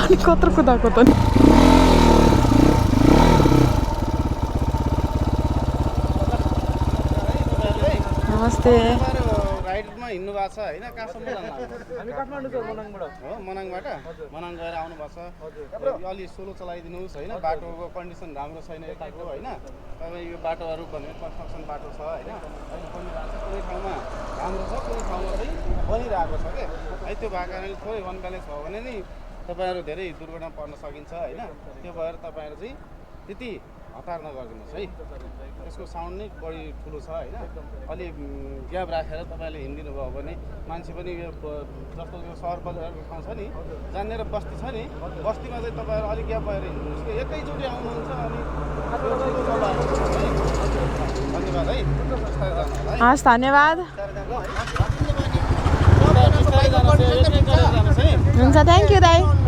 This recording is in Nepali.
कत्रो कुदाएको त नि नमस्ते राइडमा हिँड्नु भएको छ होइन कहाँसम्म जानु हामी काठमाडौँ छ मनाङबाट हो मनाङबाट मनाङ गएर आउनु भएको छ अलि स्लो चलाइदिनुहोस् होइन बाटोको कन्डिसन राम्रो छैन यताको होइन तपाईँ यो बाटोहरू भने कन्स्ट्रक्सन बाटो छ होइन अहिले बनिरहेको छ कुनै ठाउँमा राम्रो छ कुनै ठाउँमा चाहिँ बनिरहेको छ क्या है त्यो भएको कारणले थोरै अनब्यालेन्स भयो भने नि तपाईँहरू धेरै दुर्घटना पर्न सकिन्छ होइन त्यो भएर तपाईँहरू चाहिँ त्यति हतार नगरिदिनुहोस् है यसको साउन्ड नै बढी ठुलो छ होइन अलि ग्याप राखेर तपाईँले हिँडिदिनु भयो भने मान्छे पनि यो जस्तो यो सहर बजारको ठाउँ छ नि जहाँनिर बस्ती छ नि बस्तीमा चाहिँ तपाईँहरू अलिक ग्याप भएर हिँड्नुहोस् कि एकैचोटि आउनुहुन्छ अनि धन्यवाद है हस् धन्यवाद हुन्छ थ्याङ्क यू दाइ